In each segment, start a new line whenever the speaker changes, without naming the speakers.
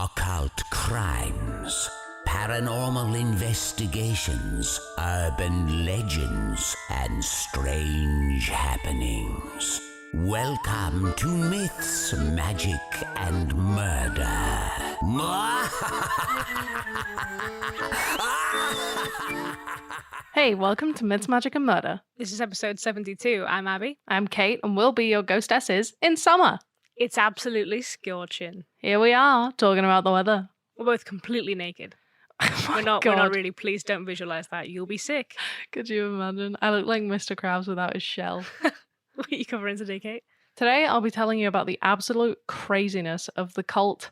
Occult crimes, paranormal investigations, urban legends, and strange happenings. Welcome to Myths, Magic, and Murder.
Hey, welcome to Myths, Magic, and Murder.
This is episode 72. I'm Abby.
I'm Kate, and we'll be your ghostesses in summer.
It's absolutely scorching.
Here we are, talking about the weather.
We're both completely naked.
Oh
We're not really. Please don't visualize that. You'll be sick.
Could you imagine? I look like Mr. Krabs without his shell.
What are you covering today, Kate?
Today, I'll be telling you about the absolute craziness of the cult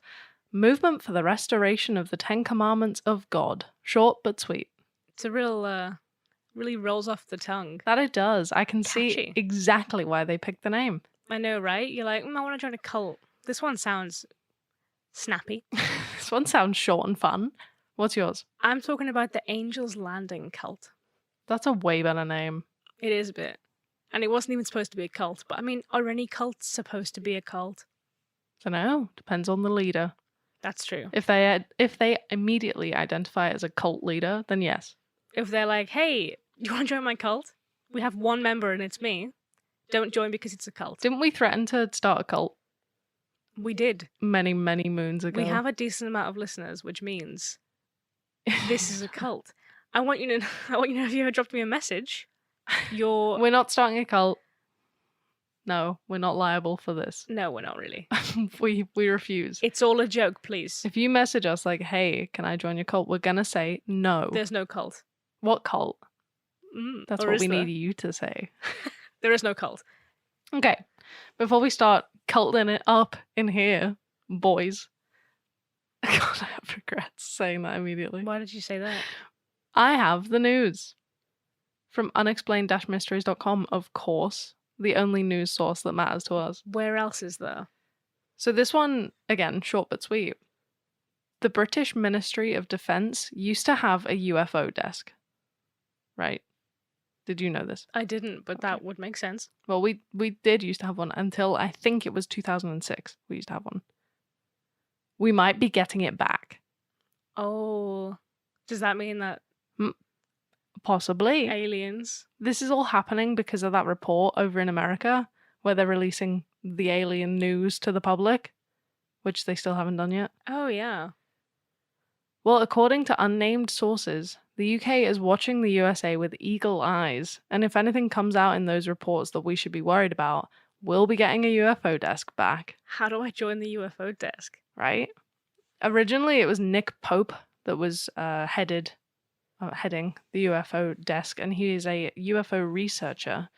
Movement for the Restoration of the Ten Commandments of God. Short but sweet.
It's a real, really rolls off the tongue.
That it does. I can see
Catchy.
exactly why they picked the name.
I know, right? You're like, I want to join a cult. This one sounds snappy.
This one sounds short and fun. What's yours?
I'm talking about the Angel's Landing cult.
That's a way better name.
It is a bit. And it wasn't even supposed to be a cult. But I mean, are any cults supposed to be a cult?
Dunno. Depends on the leader.
That's true.
If they immediately identify as a cult leader, then yes.
If they're like, hey, you want to join my cult? We have one member and it's me. Don't join because it's a cult.
Didn't we threaten to start a cult
We did.
many, many moons ago?
We have a decent amount of listeners, which means this is a cult. I want you to know if you ever dropped me a message,
We're not starting a cult. No, we're not liable for this.
No, we're not really.
we refuse.
It's all a joke, please.
If you message us like, hey, can I join your cult? We're gonna say no.
There's no cult.
What cult? That's
Or
what
is
we
there?
need you to say.
There is no cult.
Okay, before we start culting it up in here, boys. God, I have regrets saying that immediately.
Why did you say that?
I have the news from unexplained-mysteries.com, of course, the only news source that matters to us.
Where else is there?
So this one, again, short but sweet. The British Ministry of Defence used to have a UFO desk. Right? Did you know this?
I didn't, but that would make sense.
Well, we did used to have one until I think it was 2006. We used to have one. We might be getting it back.
Oh, does that mean that
Possibly.
aliens?
This is all happening because of that report over in America where they're releasing the alien news to the public, which they still haven't done yet.
Oh, yeah.
Well, according to unnamed sources, the UK is watching the USA with eagle eyes, and if anything comes out in those reports that we should be worried about, we'll be getting a UFO desk back,
How do I join the UFO desk?
right? Originally, it was Nick Pope that was heading the UFO desk, and he is a UFO researcher.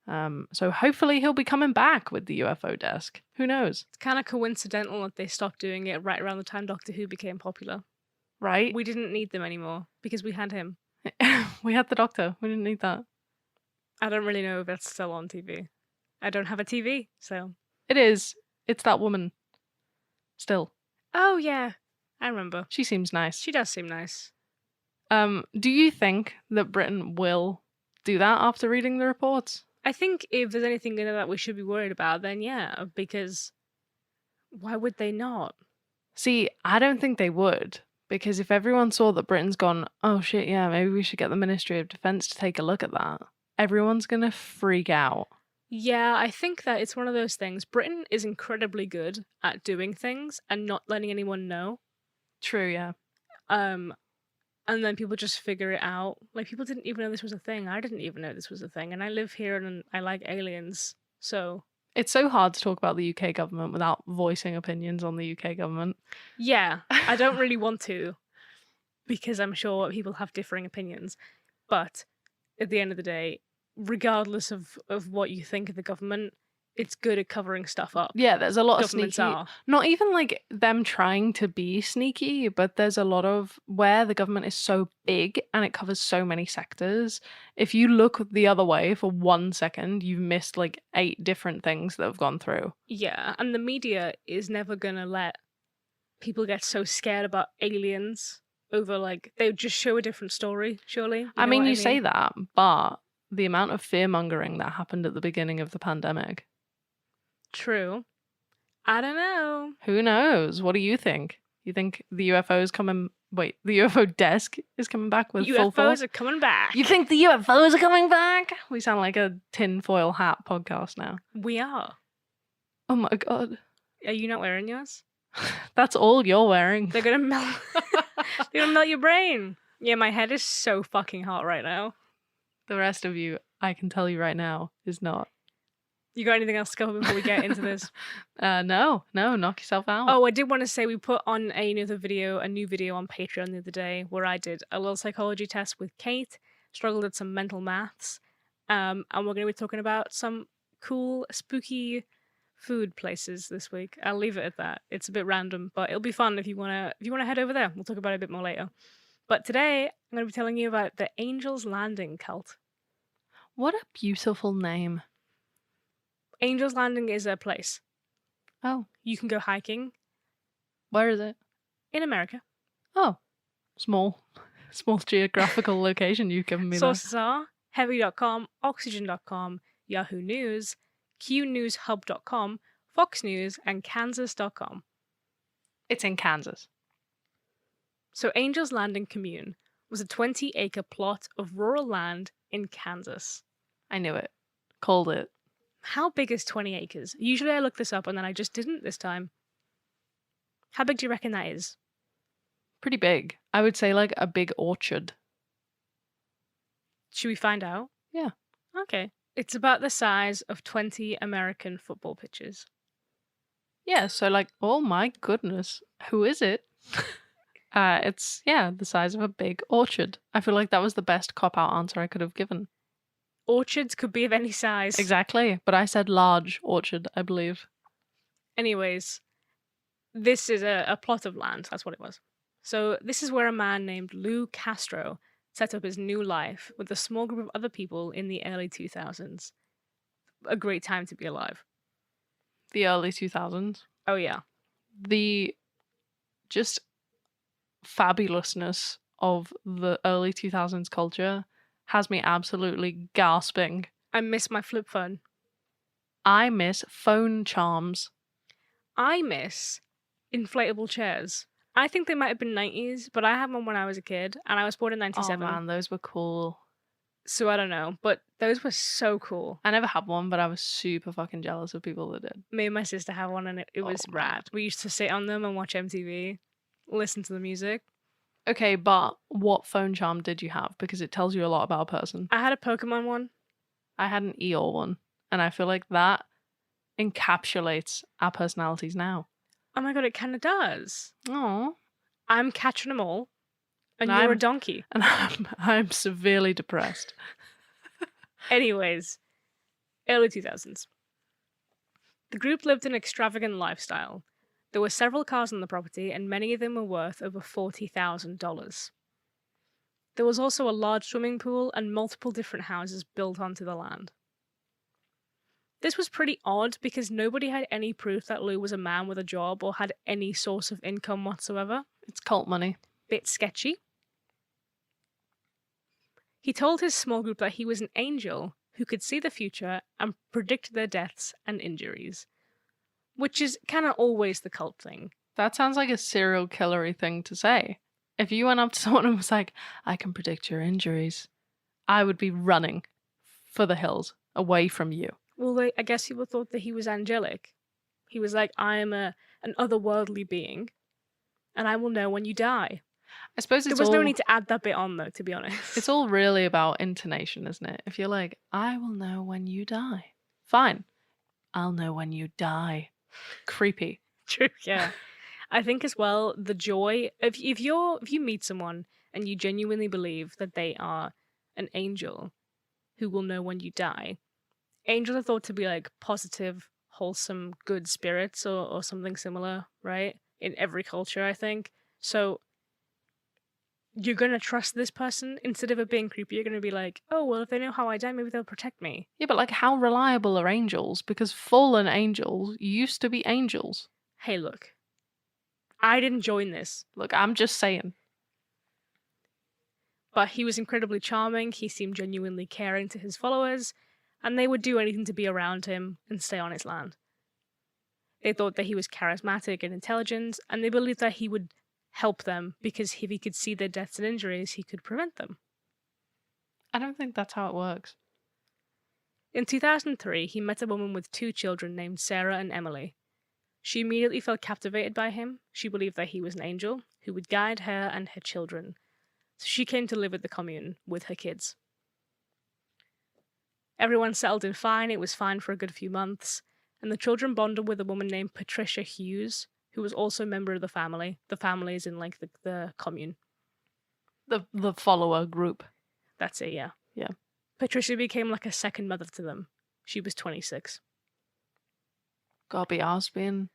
So hopefully he'll be coming back with the UFO desk. Who knows?
It's kind of coincidental that they stopped doing it right around the time Doctor Who became popular.
Right?
We didn't need them anymore because we had him.
We had the Doctor. We didn't need that.
I don't really know if that's still on TV. I don't have a TV, so.
It is. It's that woman. Still.
Oh, yeah. I remember.
She seems nice.
She does seem nice.
Do you think that Britain will do that after reading the reports?
I think if there's anything in it that we should be worried about, then yeah, because why would they not?
See, I don't think they would. Because if everyone saw that Britain's gone, oh shit, yeah, maybe we should get the Ministry of Defence to take a look at that, everyone's going to freak out.
Yeah, I think that it's one of those things. Britain is incredibly good at doing things and not letting anyone know.
True, yeah.
And then people just figure it out. Like, people didn't even know this was a thing. I didn't even know this was a thing. And I live here and I like aliens, so...
It's so hard to talk about the UK government without voicing opinions on the UK government.
Yeah, I don't really want to, because I'm sure people have differing opinions. But at the end of the day, regardless of what you think of the government, it's good at covering stuff up.
Yeah, there's a lot of
Governments
sneaky...
are.
Not even like them trying to be sneaky, but there's a lot of where the government is so big and it covers so many sectors. If you look the other way for 1 second, you've missed like 8 different things that have gone through.
Yeah, and the media is never gonna let people get so scared about aliens over, like, they would just show a different story, surely.
I mean, you say that, but the amount of fear-mongering that happened at the beginning of the pandemic.
True. I don't know.
Who knows? What do you think? You think the UFO is coming? Wait, the UFO desk is coming back with full force?
UFOs are coming back.
You think the UFOs are coming back? We sound like a tinfoil hat podcast now.
We are.
Oh my god.
Are you not wearing yours?
That's all you're wearing.
They're gonna melt. They're gonna melt your brain. Yeah, my head is so fucking hot right now.
The rest of you, I can tell you right now, is not.
You got anything else to cover before we get into this?
No, knock yourself out.
Oh, I did want to say we put on a new video on Patreon the other day where I did a little psychology test with Kate, struggled with some mental maths, and we're going to be talking about some cool, spooky food places this week. I'll leave it at that. It's a bit random, but it'll be fun if you wanna head over there. We'll talk about it a bit more later. But today I'm going to be telling you about the Angel's Landing cult.
What a beautiful name.
Angel's Landing is a place.
Oh,
You can go hiking
where is it?
in America.
Oh, small geographical location you've given me there.
Sources are heavy.com, oxygen.com, Yahoo News, qnewshub.com, Fox News, and kansas.com.
It's in Kansas.
So Angel's Landing Commune was a 20-acre plot of rural land in Kansas.
I knew it. Called it.
How big is 20 acres? Usually I look this up and then I just didn't this time. How big do you reckon that is?
Pretty big. I would say like a big orchard.
Should we find out?
Yeah.
Okay. It's about the size of 20 American football pitches.
Yeah, so like, oh my goodness, who is it? It's, the size of a big orchard. I feel like that was the best cop-out answer I could have given.
Orchards could be of any size.
Exactly, but I said large orchard, I believe.
Anyways, this is a plot of land. That's what it was. So this is where a man named Lou Castro set up his new life with a small group of other people in the early 2000s. A great time to be alive.
The early 2000s.
Oh, yeah.
The just fabulousness of the early 2000s culture has me absolutely gasping.
I miss my flip phone.
I miss phone charms.
I miss inflatable chairs. I think they might have been 90s, but I had one when I was a kid, and I was born in 97.
Oh man, those were cool.
So I don't know, but those were so cool.
I never had one, but I was super fucking jealous of people that did.
Me and my sister had one, and it was
Oh,
rad. We used to sit on them and watch MTV, listen to the music.
Okay, but what phone charm did you have? Because it tells you a lot about a person.
I had a Pokemon one.
I had an Eeyore one, and I feel like that encapsulates our personalities now.
Oh my god, it kind of does.
Oh,
I'm catching them all, and
And
you're a
I'm-
donkey.
and I'm severely depressed.
Anyways, early 2000s. The group lived an extravagant lifestyle. There were several cars on the property, and many of them were worth over $40,000. There was also a large swimming pool and multiple different houses built onto the land. This was pretty odd because nobody had any proof that Lou was a man with a job or had any source of income whatsoever.
It's cult money.
Bit sketchy. He told his small group that he was an angel who could see the future and predict their deaths and injuries, which is kind of always the cult thing.
That sounds like a serial killery thing to say. If you went up to someone and was like, I can predict your injuries, I would be running for the hills away from you.
Well, I guess people thought that he was angelic. He was like, I am an otherworldly being, and I will know when you die.
I suppose
There was no need to add that bit on, though, to be honest.
It's all really about intonation, isn't it? If you're like, I will know when you die. Fine. I'll know when you die. Creepy.
True, yeah. I think as well, the joy if you meet someone and you genuinely believe that they are an angel who will know when you die. Angels are thought to be like positive, wholesome, good spirits or something similar, right? In every culture, I think. So you're gonna trust this person instead of it being creepy. You're gonna be like, oh well, if they know how I die, maybe they'll protect me.
Yeah, but like, how reliable are angels? Because fallen angels used to be angels.
Hey, look, I didn't join this.
Look, I'm just saying.
But he was incredibly charming, he seemed genuinely caring to his followers, and they would do anything to be around him and stay on his land. They thought that he was charismatic and intelligent, and they believed that he would help them because if he could see their deaths and injuries, he could prevent them.
I don't think that's how it works.
In 2003, he met a woman with 2 children named Sarah and Emily. She immediately felt captivated by him. She believed that he was an angel who would guide her and her children. So she came to live at the commune with her kids. Everyone settled in fine. It was fine for a good few months. And the children bonded with a woman named Patricia Hughes, who was also a member of the family. The family is in like the commune.
The follower group.
That's it, yeah.
Yeah.
Patricia became like a second mother to them. She was 26.
Gotta be ours being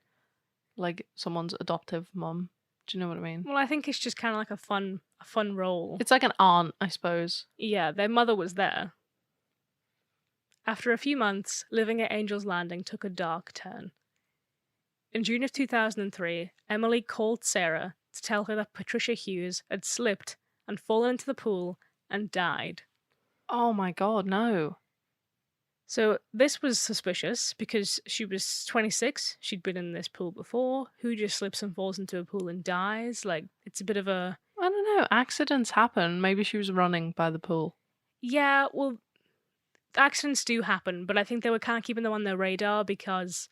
like someone's adoptive mum. Do you know what I mean?
Well, I think it's just kind of like a fun role.
It's like an aunt, I suppose.
Yeah, their mother was there. After a few months, living at Angel's Landing took a dark turn. In June of 2003, Emily called Sarah to tell her that Patricia Hughes had slipped and fallen into the pool and died.
Oh my god, no.
So this was suspicious because she was 26, she'd been in this pool before. Who just slips and falls into a pool and dies? Like, it's a bit of a...
I don't know, accidents happen. Maybe she was running by the pool.
Yeah, well, accidents do happen, but I think they were kind of keeping them on their radar because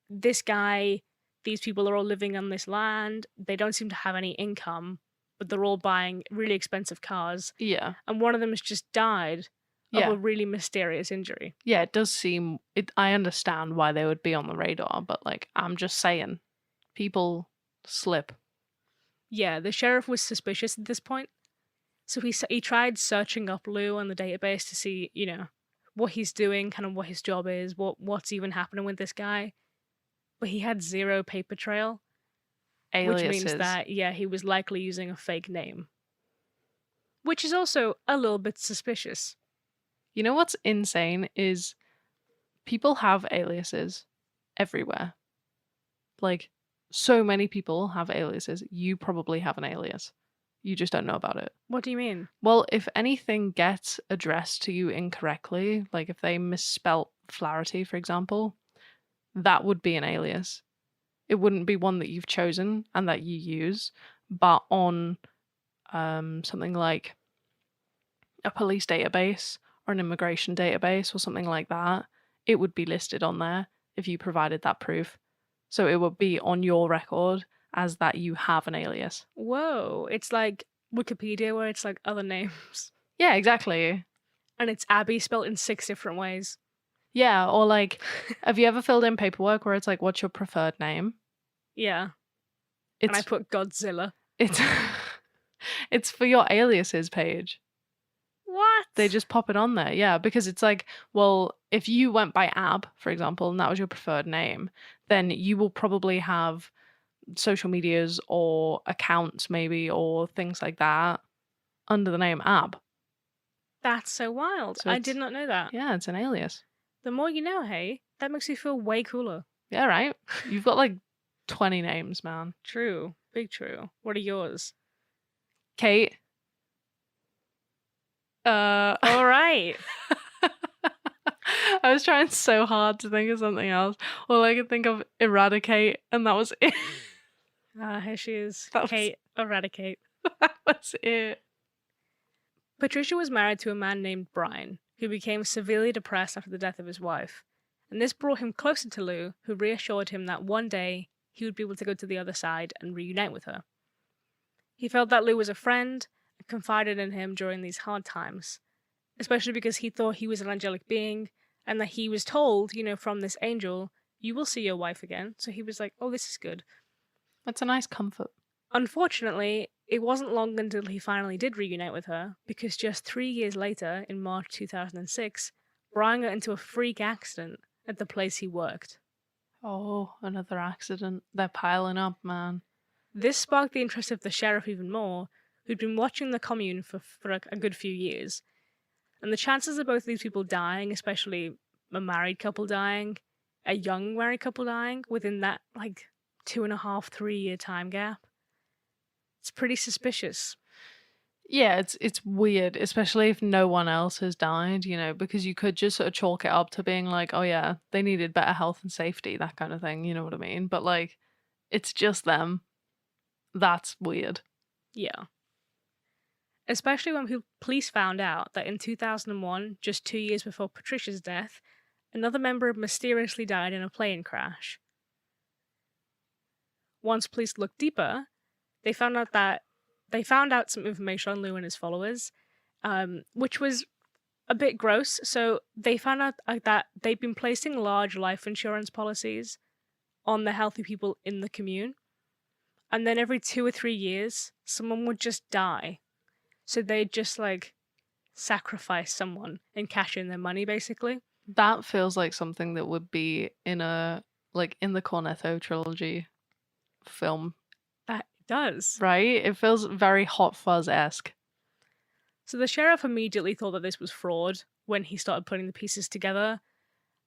this guy, these people are all living on this land, they don't seem to have any income, but they're all buying really expensive cars,
Yeah.
and one of them has just died
Yeah.
of a really mysterious injury.
Yeah, it does seem... I understand why they would be on the radar, but like, I'm just saying, people slip.
Yeah, the sheriff was suspicious at this point, so he tried searching up Lou on the database to see, you know, what he's doing, kind of what his job is, what's even happening with this guy. But he had 0 paper trail,
Aliases.
which means that, yeah, he was likely using a fake name. Which is also a little bit suspicious.
You know what's insane is people have aliases everywhere. Like, so many people have aliases. You probably have an alias. You just don't know about it.
What do you mean?
Well, if anything gets addressed to you incorrectly, like if they misspelt Flaherty, for example, that would be an alias. It wouldn't be one that you've chosen and that you use, but on something like a police database or an immigration database or something like that, it would be listed on there if you provided that proof. So it would be on your record as that you have an alias.
Whoa, it's like Wikipedia where it's like other names.
Yeah, exactly.
And it's Abby spelled in 6 different ways.
Yeah, or like, have you ever filled in paperwork where it's like, what's your preferred name?
Yeah.
It's
And I put Godzilla.
it's it's for your aliases page.
What?
They just pop it on there, yeah, because it's like, well, if you went by Ab, for example, and that was your preferred name, then you will probably have social medias or accounts maybe or things like that under the name Ab.
That's so wild.
So
I
it's-
did not know that.
Yeah, it's an alias.
The more you know, hey, that makes me feel way cooler.
Yeah, right? You've got like 20 names, man.
True. Big true. What are yours?
Kate.
All right.
I was trying so hard to think of something else. All I could think of Eradicate, and that was it.
Here she is.
That was-
Kate Eradicate.
That was it.
Patricia was married to a man named Brian, who became severely depressed after the death of his wife. And this brought him closer to Lou, who reassured him that one day he would be able to go to the other side and reunite with her. He felt that Lou was a friend and confided in him during these hard times, especially because he thought he was an angelic being and that he was told, you know, from this angel, you will see your wife again. So he was like, oh, this is good.
That's a nice comfort.
Unfortunately, it wasn't long until he finally did reunite with her, because just 3 years later, in March 2006, Brian got into a freak accident at the place he worked.
Oh, another accident. They're piling up, man.
This sparked the interest of the sheriff even more, who'd been watching the commune for a good few years. And the chances of both these people dying, especially a married couple dying, a young married couple dying, within that, 2.5, 3 year time gap, it's pretty suspicious.
Yeah, it's weird, especially if no one else has died, because you could just sort of chalk it up to being like, oh yeah, they needed better health and safety, that kind of thing, you know what I mean? But like, it's just them. That's weird.
Yeah. Especially when police found out that in 2001, just 2 years before Patricia's death, another member mysteriously died in a plane crash. Once police looked deeper, they found out some information on Lou and his followers, which was a bit gross. So they found out that they'd been placing large life insurance policies on the healthy people in the commune, and then every 2 or 3 years, someone would just die. So they'd just like sacrifice someone and cash in their money, basically.
That feels like something that would be in the Cornetto trilogy film,
That does.
right? It feels very Hot Fuzz-esque.
So the sheriff immediately thought that this was fraud when he started putting the pieces together.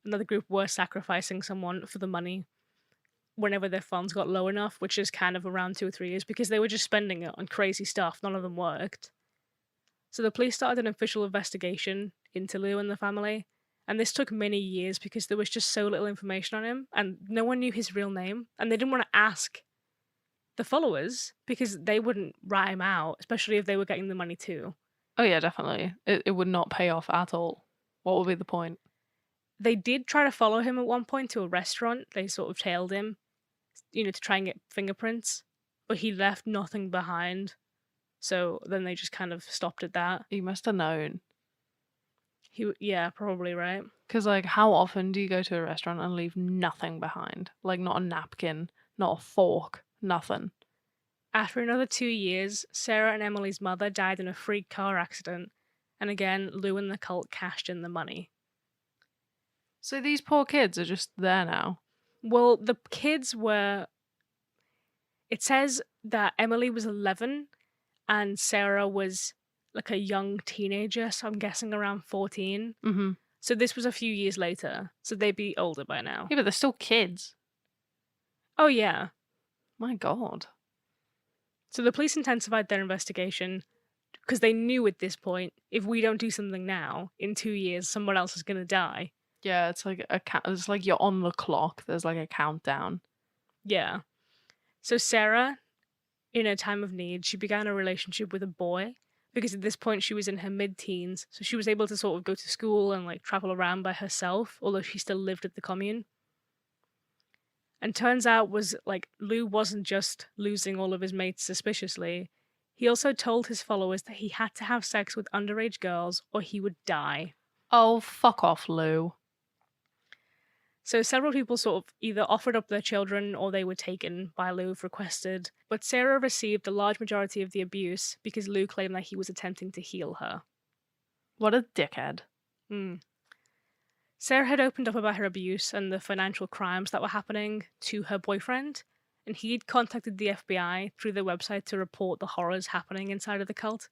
Another group were sacrificing someone for the money whenever their funds got low enough, which is kind of around 2 or 3 years, because they were just spending it on crazy stuff. None of them worked. So the police started an official investigation into Lou and the family, and this took many years because there was just so little information on him, and no one knew his real name, and they didn't want to ask the followers because they wouldn't rat him out, especially if they were getting the money too.
Oh yeah, definitely. It would not pay off at all. What would be the point?
They did try to follow him at one point to a restaurant. They sort of tailed him, to try and get fingerprints, but he left nothing behind. So then they just kind of stopped at that.
He must have known.
Yeah, probably, right?
Because, like, how often do you go to a restaurant and leave nothing behind? Like, not a napkin, not a fork, nothing.
After another 2 years, Sarah and Emily's mother died in a freak car accident, and again, Lou and the cult cashed in the money.
So these poor kids are just there now.
Well, the kids were. It says that Emily was 11 and Sarah was like a young teenager, so I'm guessing around 14.
Mm-hmm.
So this was a few years later, so they'd be older by now.
Yeah, but they're still kids.
Oh, yeah.
My God.
So the police intensified their investigation because they knew at this point, if we don't do something now, in 2 years, someone else is going to die.
Yeah, it's like it's like you're on the clock. There's like a countdown.
Yeah. So Sarah, in her time of need, she began a relationship with a boy because at this point she was in her mid-teens, so she was able to sort of go to school and like travel around by herself, although she still lived at the commune. And turns out Lou wasn't just losing all of his mates suspiciously. He also told his followers that he had to have sex with underage girls or he would die.
Oh, fuck off, Lou.
So several people sort of either offered up their children or they were taken by Lou if requested, but Sarah received the large majority of the abuse because Lou claimed that he was attempting to heal her.
What a dickhead.
Sarah had opened up about her abuse and the financial crimes that were happening to her boyfriend, and he'd contacted the FBI through their website to report the horrors happening inside of the cult.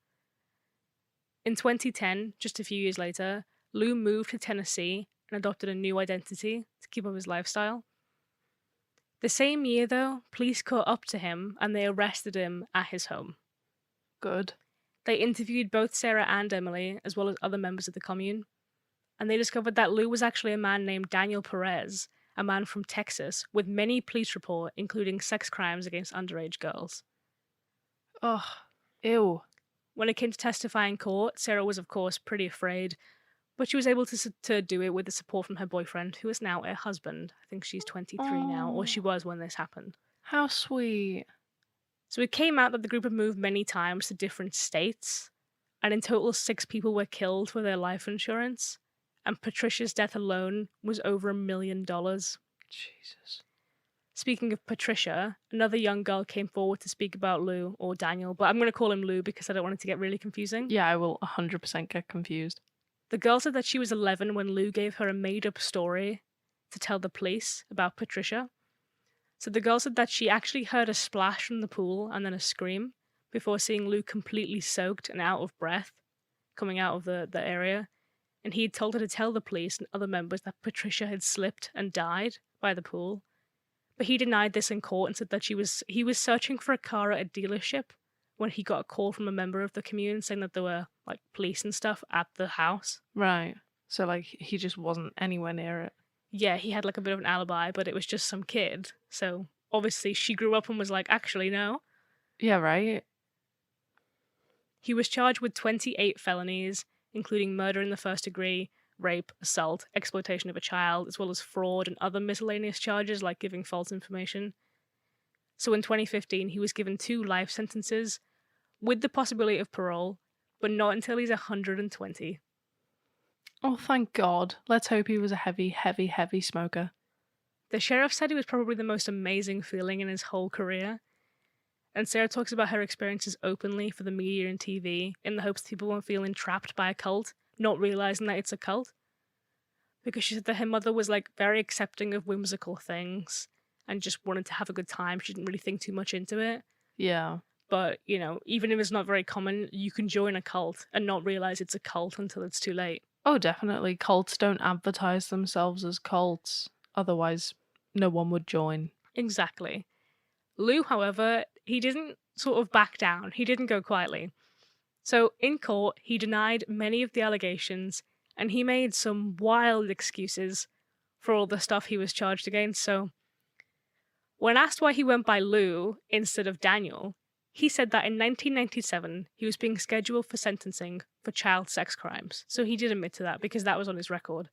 In 2010, just a few years later, Lou moved to Tennessee and adopted a new identity to keep up his lifestyle. The same year, though, police caught up to him and they arrested him at his home.
Good.
They interviewed both Sarah and Emily, as well as other members of the commune, and they discovered that Lou was actually a man named Daniel Perez, a man from Texas, with many police reports, including sex crimes against underage girls.
Ugh. Ew.
When it came to testify in court, Sarah was, of course, pretty afraid, but she was able to do it with the support from her boyfriend, who is now her husband. I think she's 23 now, or she was when this happened.
How sweet.
So it came out that the group had moved many times to different states, and in total 6 people were killed for their life insurance, and Patricia's death alone was over $1 million.
Jesus.
Speaking of Patricia, another young girl came forward to speak about Lou, or Daniel, but I'm going to call him Lou because I don't want it to get really confusing.
Yeah, I will 100% get confused.
The girl said that she was 11 when Lou gave her a made-up story to tell the police about Patricia. So the girl said that she actually heard a splash from the pool and then a scream before seeing Lou completely soaked and out of breath coming out of the area. And he had told her to tell the police and other members that Patricia had slipped and died by the pool. But he denied this in court and said that he was searching for a car at a dealership when he got a call from a member of the commune saying that there were like police and stuff at the house.
Right. So, like, he just wasn't anywhere near it.
Yeah, he had like a bit of an alibi, but it was just some kid. So obviously she grew up and was like, actually, no.
Yeah, right?
He was charged with 28 felonies, including murder in the first degree, rape, assault, exploitation of a child, as well as fraud and other miscellaneous charges like giving false information. So in 2015, he was given 2 life sentences with the possibility of parole, but not until he's 120.
Oh, thank God. Let's hope he was a heavy, heavy, heavy smoker.
The sheriff said it was probably the most amazing feeling in his whole career. And Sarah talks about her experiences openly for the media and TV in the hopes that people won't feel entrapped by a cult, not realizing that it's a cult. Because she said that her mother was like very accepting of whimsical things and just wanted to have a good time. She didn't really think too much into it.
Yeah.
But, you know, even if it's not very common, you can join a cult and not realize it's a cult until it's too late.
Oh, definitely. Cults don't advertise themselves as cults. Otherwise, no one would join.
Exactly. Lou, however, he didn't sort of back down. He didn't go quietly. So in court, he denied many of the allegations and he made some wild excuses for all the stuff he was charged against. So when asked why he went by Lou instead of Daniel, he said that in 1997 he was being scheduled for sentencing for child sex crimes. So he did admit to that because that was on his record.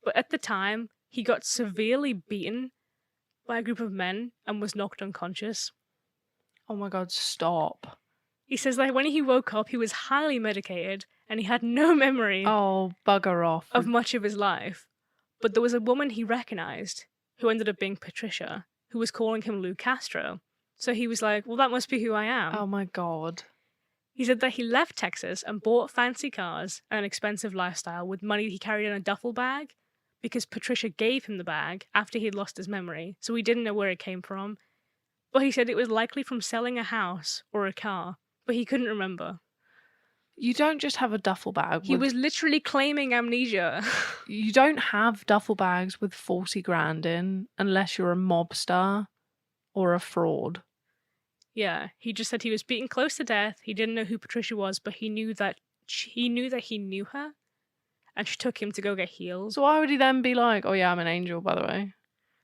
But at the time, he got severely beaten by a group of men and was knocked unconscious.
Oh my God, stop.
He says that when he woke up, he was highly medicated and he had no memory
Oh, bugger off.
of much of his life. But there was a woman he recognized who ended up being Patricia, who was calling him Lou Castro. So he was like, well, that must be who I am.
Oh my God.
He said that he left Texas and bought fancy cars and an expensive lifestyle with money he carried in a duffel bag because Patricia gave him the bag after he'd lost his memory, so he didn't know where it came from. But he said it was likely from selling a house or a car, but he couldn't remember.
You don't just have a duffel bag.
He was literally claiming amnesia.
You don't have duffel bags with 40 grand in unless you're a mobster or a fraud.
Yeah, he just said he was beaten close to death. He didn't know who Patricia was, but he knew that he knew her, and she took him to go get healed.
So why would he then be like, oh yeah, I'm an angel, by the way?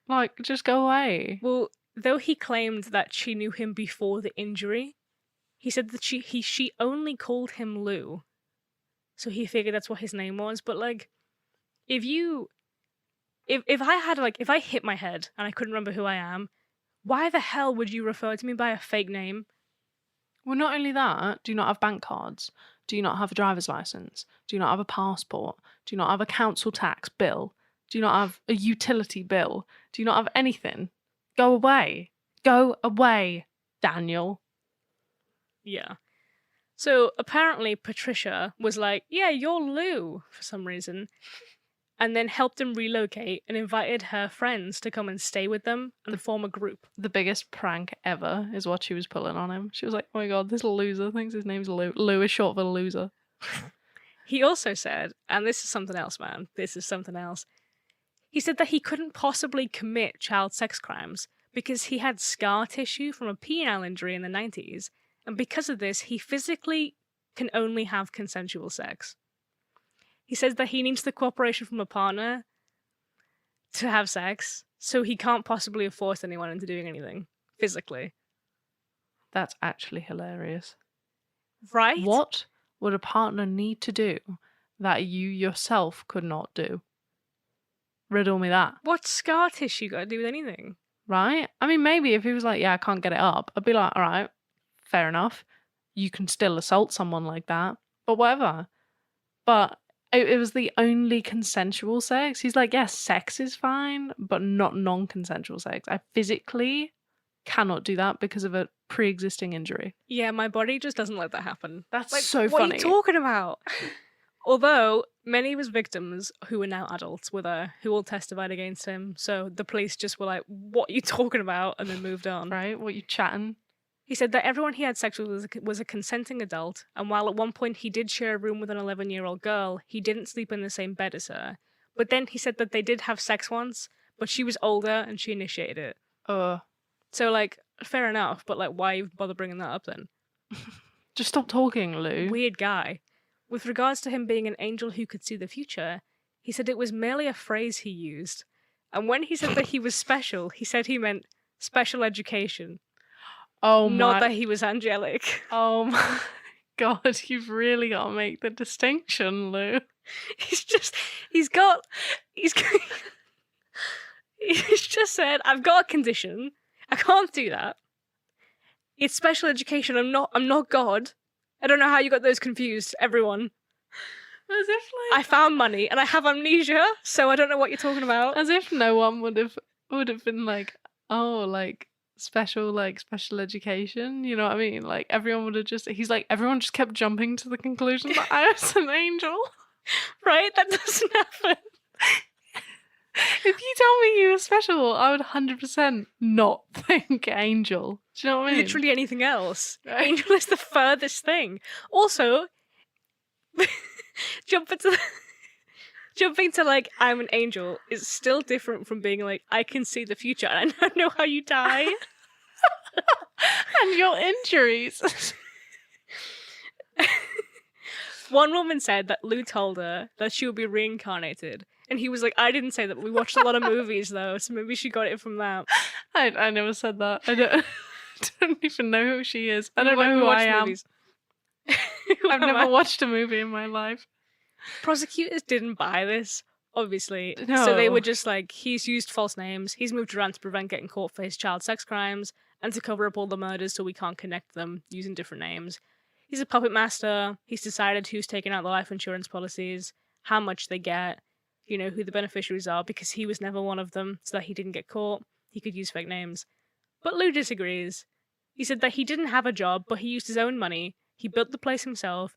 Like, just go away.
Well, though he claimed that she knew him before the injury, he said that she only called him Lou. So he figured that's what his name was. But like, if I hit my head and I couldn't remember who I am, why the hell would you refer to me by a fake name?
Well, not only that, do you not have bank cards? Do you not have a driver's license? Do you not have a passport? Do you not have a council tax bill? Do you not have a utility bill? Do you not have anything? Go away. Go away, Daniel.
Yeah. So apparently Patricia was like, yeah, you're Lou, for some reason, and then helped him relocate and invited her friends to come and stay with them and form a group.
The biggest prank ever is what she was pulling on him. She was like, oh my God, this loser thinks his name's Lou. Lou is short for loser.
He also said, and this is something else, man, this is something else. He said that he couldn't possibly commit child sex crimes because he had scar tissue from a penile injury in the 90s, and because of this, he physically can only have consensual sex. He says that he needs the cooperation from a partner to have sex, so he can't possibly have forced anyone into doing anything physically.
That's actually hilarious.
Right?
What would a partner need to do that you yourself could not do? Riddle me that.
What's scar tissue got to do with anything?
Right? I mean, maybe if he was like, yeah, I can't get it up, I'd be like, all right, fair enough. You can still assault someone like that, but whatever. But it was the only consensual sex. He's like, yes, sex is fine, but not non-consensual sex. I physically cannot do that because of a pre-existing injury.
Yeah, my body just doesn't let that happen.
That's
Like,
so
what
funny.
are you talking about? Although many of his victims, who are now adults, were there, who all testified against him. So the police just were like, "What are you talking about?" and then moved on.
Right? What you chatting?
He said that everyone he had sex with was a consenting adult, and while at one point he did share a room with an 11-year-old girl, he didn't sleep in the same bed as her. But then he said that they did have sex once, but she was older and she initiated it. So, like, fair enough, but, like, why bother bringing that up then?
Just stop talking, Lou.
Weird guy. With regards to him being an angel who could see the future, he said it was merely a phrase he used. And when he said that he was special, he said he meant special education,
Oh
not
my.
that he was angelic.
Oh my God, you've really got to make the distinction, Lou.
He's just said, I've got a condition. I can't do that. It's special education. I'm not God. I don't know how you got those confused, everyone.
As if
I found money and I have amnesia, so I don't know what you're talking about.
as if no one would have been like, oh, like special education. You know what I mean? Like everyone would have just. He's like everyone just kept jumping to the conclusion that I was an angel.
Right? That doesn't happen.
If you tell me you were special, I would 100% not think angel. Do you know what I mean?
Literally anything else.
Right.
Angel is the furthest thing. Also, jumping to like I'm an angel is still different from being like I can see the future and I know how you die.
And your injuries.
One woman said that Lou told her that she would be reincarnated. And he was like, I didn't say that, but we watched a lot of movies though, so maybe she got it from that.
I never said that. I don't even know who she is. I don't
We
know who
watched
I am.
movies. Who
I've
am
never
I?
watched a movie in my life.
Prosecutors didn't buy this, obviously. So they
No.
were just like, he's used false names, he's moved around to prevent getting caught for his child sex crimes, and to cover up all the murders so we can't connect them using different names. He's a puppet master, he's decided who's taking out the life insurance policies, how much they get, you know, who the beneficiaries are, because he was never one of them, so that he didn't get caught. He could use fake names. But Lou disagrees. He said that he didn't have a job, but he used his own money, he built the place himself,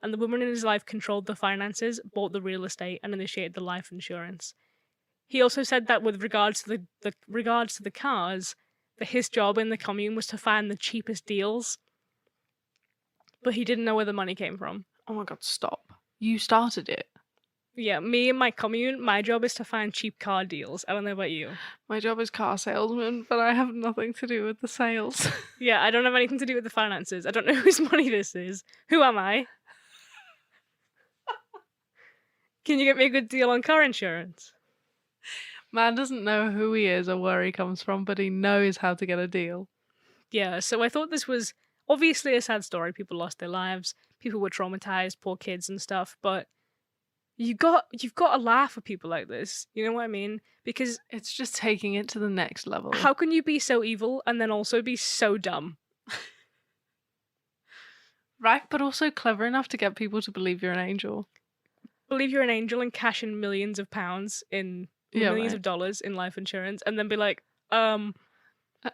and the woman in his life controlled the finances, bought the real estate, and initiated the life insurance. He also said that with regards to the cars, that his job in the commune was to find the cheapest deals, but he didn't know where the money came from.
Oh my God, stop. You started it.
Yeah, me and my commune, my job is to find cheap car deals. I don't know about you.
My job is car salesman, but I have nothing to do with the sales.
Yeah, I don't have anything to do with the finances. I don't know whose money this is. Who am I? Can you get me a good deal on car insurance?
Man doesn't know who he is or where he comes from, but he knows how to get a deal.
Yeah, so I thought this was obviously a sad story. People lost their lives, people were traumatized, poor kids and stuff, but you've got to laugh at people like this. You know what I mean? Because
It's just taking it to the next level.
how can you be so evil and then also be so dumb?
Right, but also clever enough to get people to believe you're an angel.
Believe you're an angel and cash in millions of pounds in
Yeah,
millions
right.
of dollars in life insurance and then be like, I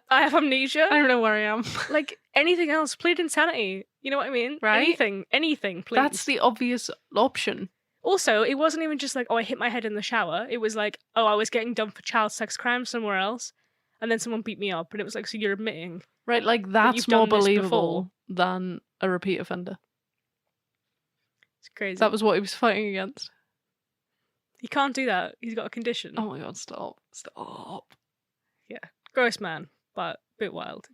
have amnesia.
I don't know where I am.
Like anything else, plead insanity. You know what I mean?
Right?
Anything, please.
That's the obvious option.
Also, it wasn't even just like, oh, I hit my head in the shower. It was like, oh, I was getting done for child sex crimes somewhere else, and then someone beat me up, and it was like, so you're admitting.
Right, like that's
you've
more
done this
believable than a repeat offender.
It's crazy.
That was what he was fighting against.
He can't do that. He's got a condition.
Oh my God, stop. Stop.
Gross man, but a bit wild.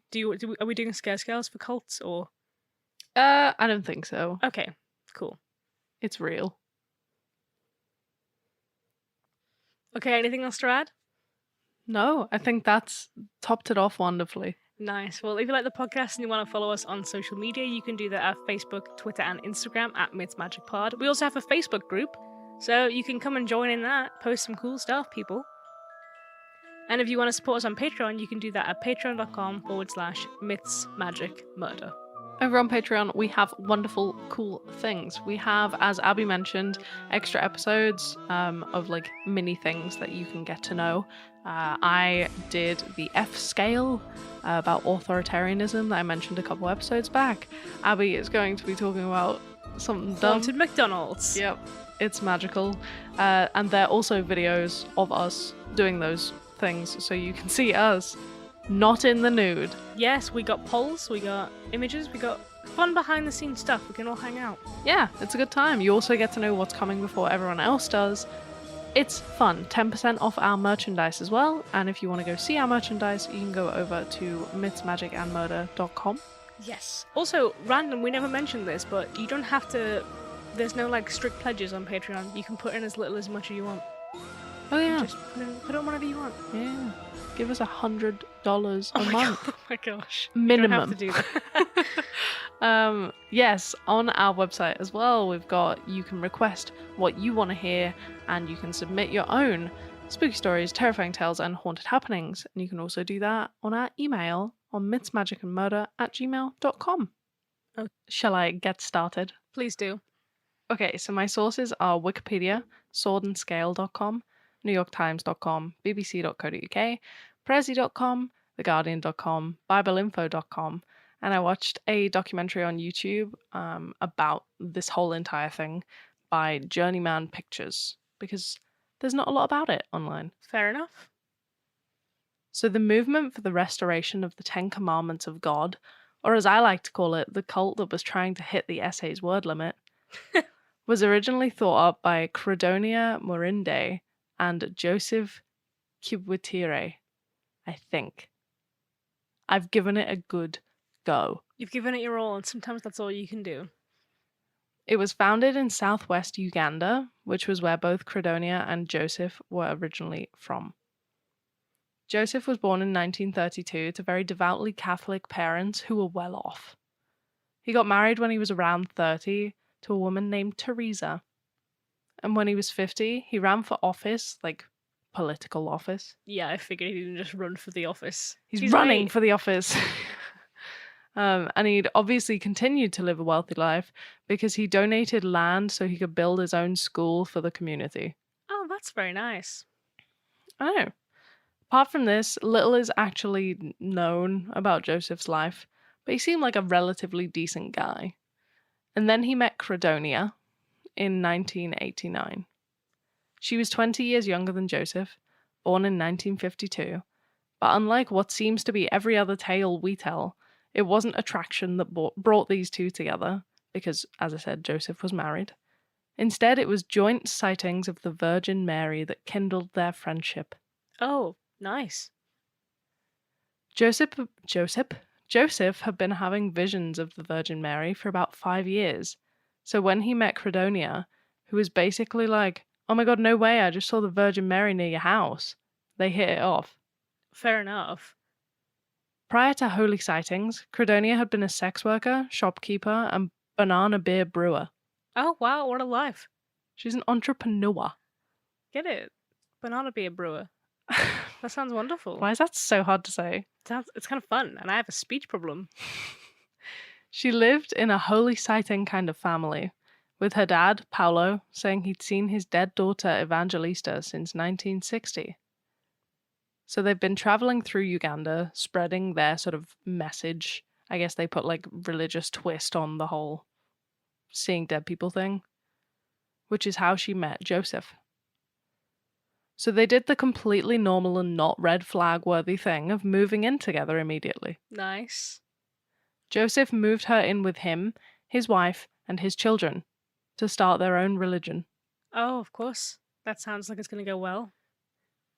Are we doing scare scales for cults or?
I don't think so.
Okay, cool.
It's real.
Okay, anything else to add?
No, I think that's topped it off wonderfully.
Nice. Well, if you like the podcast and you want to follow us on social media, you can do that at Facebook, Twitter, and Instagram at Myths Magic Pod. We also have a Facebook group, so you can come and join in that. Post some cool stuff, people. And if you want to support us on Patreon, you can do that at patreon.com/mythsmagicmurder.
Over on Patreon, we have wonderful, cool things. We have, as Abby mentioned, extra episodes of like mini things that you can get to know. I did the F scale about authoritarianism that I mentioned a couple episodes back. Abby is going to be talking about something dumb.
Haunted McDonald's.
Yep, it's magical. And there are also videos of us doing those things, so you can see us not in the nude.
Yes, we got polls, we got images, we got fun behind the scenes stuff. We can all hang out.
Yeah, it's a good time. You also get to know what's coming before everyone else does. It's fun. 10% off our merchandise as well. And if you want to go see our merchandise, you can go over to mythsmagicandmurder.com.
Yes. Also, random, we never mentioned this, but you don't have to... There's no, like, strict pledges on Patreon. You can put in as little as much as you want.
Oh yeah,
Just put in whatever you want.
yeah. Give us $100 a
my
month.
God, oh my gosh.
Minimum.
You don't have to do that.
Yes, on our website as well, you can request what you want to hear, and you can submit your own spooky stories, terrifying tales, and haunted happenings. And you can also do that on our email on mythsmagicandmurder@gmail.com.
Oh.
Shall I get started?
Please do.
Okay, so my sources are Wikipedia, swordandscale.com, newyorktimes.com, bbc.co.uk, prezi.com, theguardian.com, bibleinfo.com, and I watched a documentary on YouTube about this whole entire thing by Journeyman Pictures, because there's not a lot about it online.
Fair enough.
So the movement for the restoration of the Ten Commandments of God, or as I like to call it, the cult that was trying to hit the essay's word limit, was originally thought up by Credonia Morinde and Joseph Kibwitire, I think. I've given it a good go.
You've given it your all, and sometimes that's all you can do.
It was founded in southwest Uganda, which was where both Credonia and Joseph were originally from. Joseph was born in 1932 to very devoutly Catholic parents who were well off. He got married when he was around 30 to a woman named Teresa. And when he was 50, he ran for office, like political office.
Yeah, I figured he didn't just run for the office.
He's running for the office. And he'd obviously continued to live a wealthy life because he donated land so he could build his own school for the community.
Oh, that's very nice.
I know. Apart from this, little is actually known about Joseph's life, but he seemed like a relatively decent guy. And then he met Credonia in 1989. She was 20 years younger than Joseph, born in 1952, but unlike what seems to be every other tale we tell, it wasn't attraction that brought these two together, because, as I said, Joseph was married. Instead, it was joint sightings of the Virgin Mary that kindled their friendship.
Oh, nice.
Joseph had been having visions of the Virgin Mary for about 5 years. So when he met Credonia, who was basically like, "Oh my God, no way, I just saw the Virgin Mary near your house," they hit it off.
Fair enough.
Prior to holy sightings, Credonia had been a sex worker, shopkeeper, and banana beer brewer.
Oh, wow, what a life.
She's an entrepreneur.
Get it? Banana beer brewer. That sounds wonderful.
Why is that so hard to say?
It's kind of fun, and I have a speech problem.
She lived in a holy sighting kind of family, with her dad, Paolo, saying he'd seen his dead daughter Evangelista since 1960. So they've been traveling through Uganda, spreading their sort of message. I guess they put like religious twist on the whole seeing dead people thing, which is how she met Joseph. So they did the completely normal and not red flag worthy thing of moving in together immediately.
Nice.
Joseph moved her in with him, his wife, and his children to start their own religion.
Oh, of course. That sounds like it's going to go well.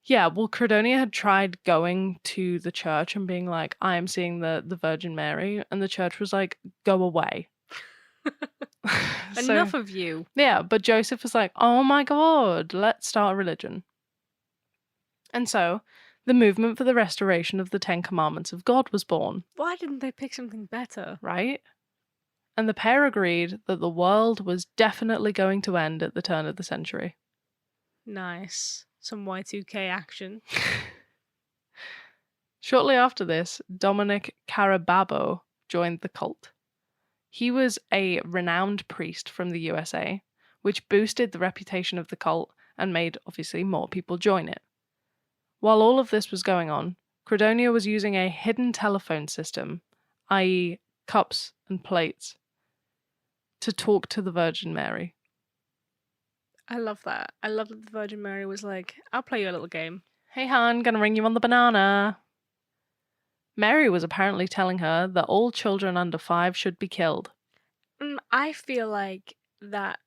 Yeah, well, Credonia had tried going to the church and being like, "I am seeing the Virgin Mary," and the church was like, "Go away."
Enough of you.
Yeah, but Joseph was like, "Oh my God, let's start a religion." And so, the movement for the restoration of the Ten Commandments of God was born.
Why didn't they pick something better?
Right? And the pair agreed that the world was definitely going to end at the turn of the century.
Nice. Some Y2K action.
Shortly after this, Dominic Carababo joined the cult. He was a renowned priest from the USA, which boosted the reputation of the cult and made, obviously, more people join it. While all of this was going on, Credonia was using a hidden telephone system, i.e. cups and plates, to talk to the Virgin Mary.
I love that. I love that the Virgin Mary was like, "I'll play you a little game.
Hey hon, gonna ring you on the banana." Mary was apparently telling her that all children under 5 should be killed.
I feel like that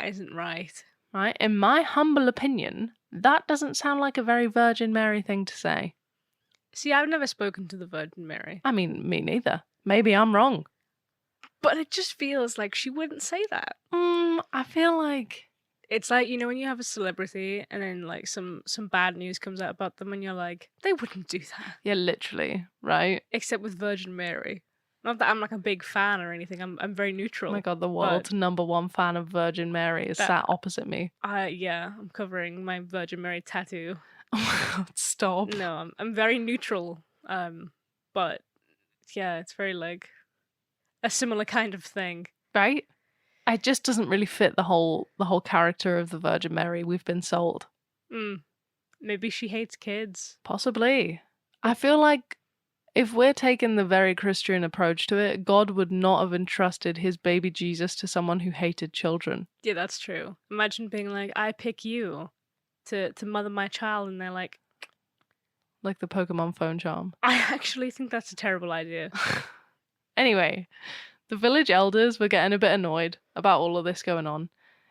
isn't right.
Right? In my humble opinion, that doesn't sound like a very Virgin Mary thing to say.
See, I've never spoken to the Virgin Mary.
I mean, me neither. Maybe I'm wrong.
But it just feels like she wouldn't say that.
I feel like
It's like, you know, when you have a celebrity and then like some bad news comes out about them and you're like, they wouldn't do that.
yeah, literally, right?
Except with Virgin Mary. Not that I'm like a big fan or anything. I'm very
Oh
neutral.
my god, the world's #1 fan of Virgin Mary is
That-
sat opposite me.
Yeah, I'm covering my Virgin Mary tattoo.
Oh my god, stop.
No, I'm very neutral. But yeah, it's very like a similar kind of thing.
Right? It just doesn't really fit the whole character of the Virgin Mary we've been sold.
Maybe she hates kids.
Possibly. I feel like if we're taking the very Christian approach to it, God would not have entrusted his baby Jesus to someone who hated children.
Yeah, that's true. Imagine being like, I pick you to mother my child, and they're like,
Like the Pokemon phone charm.
I actually think that's a terrible idea.
Anyway, the village elders were getting a bit annoyed about all of this going on,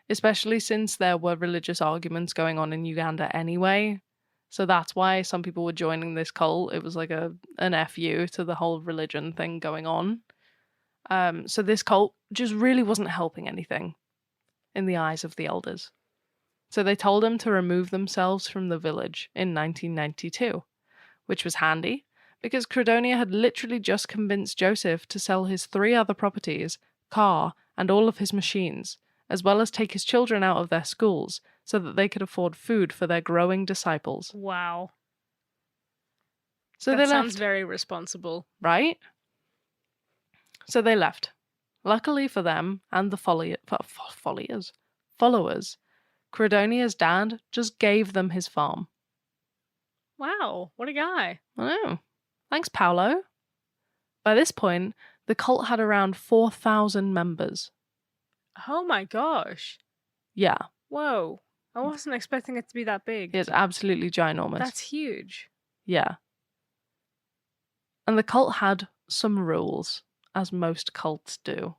especially since there were religious arguments going on in Uganda anyway. So that's why some people were joining this cult. It was like an FU to the whole religion thing going on. So this cult just really wasn't helping anything in the eyes of the elders. So they told them to remove themselves from the village in 1992, which was handy because Credonia had literally just convinced Joseph to sell his 3 other properties, car, and all of his machines, as well as take his children out of their schools so that they could afford food for their growing disciples.
Wow.
So
that
they
sounds
left,
very responsible.
right? So they left. Luckily for them and the followers, Credonia's dad just gave them his farm.
Wow, what a guy.
I know. Thanks, Paolo. By this point, the cult had around 4,000 members.
Oh my gosh.
Yeah,
Whoa. I wasn't expecting it to be that big.
it's absolutely ginormous.
That's huge.
Yeah. And the cult had some rules, as most cults do.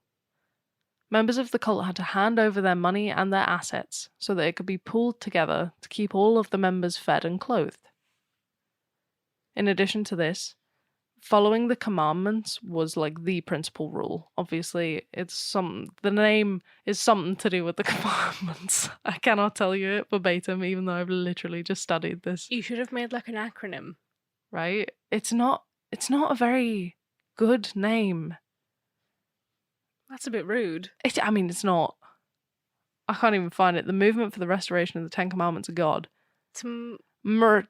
Members of the cult had to hand over their money and their assets so that it could be pooled together to keep all of the members fed and clothed. In addition to this, following the commandments was like the principal rule. Obviously, the name is something to do with the commandments. I cannot tell you it verbatim, even though I've literally just studied this.
You should have made like an acronym.
Right? It's not a very good name.
That's a bit rude.
It's not. I can't even find it. The Movement for the Restoration of the Ten Commandments of God. Murtukug.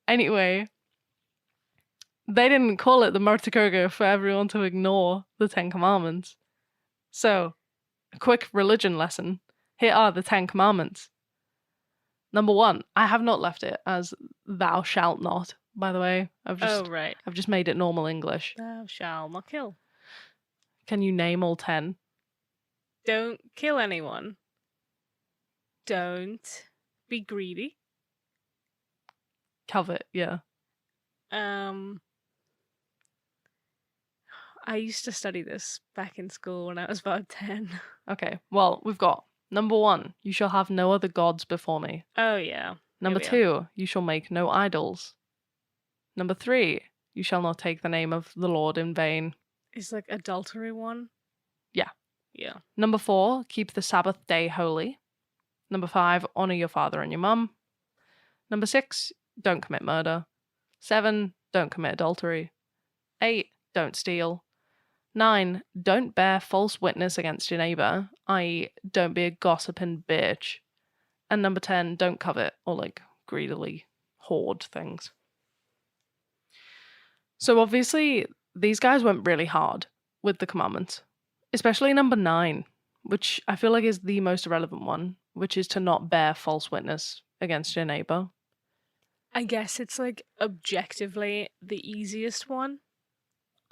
Anyway, they didn't call it the Murtukug for everyone to ignore the Ten Commandments. So, a quick religion lesson. Here are the 10 commandments. Number 1, I have not left it as thou shalt not, by the way. I've just made it normal English.
Thou shalt not kill.
Can you name all 10?
Don't kill anyone. Don't be greedy.
Covet, yeah.
I used to study this back in school when I was about 10.
Okay, well, we've got number 1, you shall have no other gods before me.
Oh, yeah.
Number
Here we
2, you shall make no idols. Number 3, you shall not take the name of the Lord in vain.
Is like adultery one?
Yeah.
Yeah.
Number 4, keep the Sabbath day holy. Number 5, honor your father and your mum. Number 6, don't commit murder. 7, don't commit adultery. 8, don't steal. 9, don't bear false witness against your neighbor, i.e., don't be a gossiping bitch. And number 10, don't covet or like greedily hoard things. So obviously, these guys went really hard with the commandments, especially number 9, which I feel like is the most irrelevant one, which is to not bear false witness against your neighbor.
I guess it's like objectively the easiest one.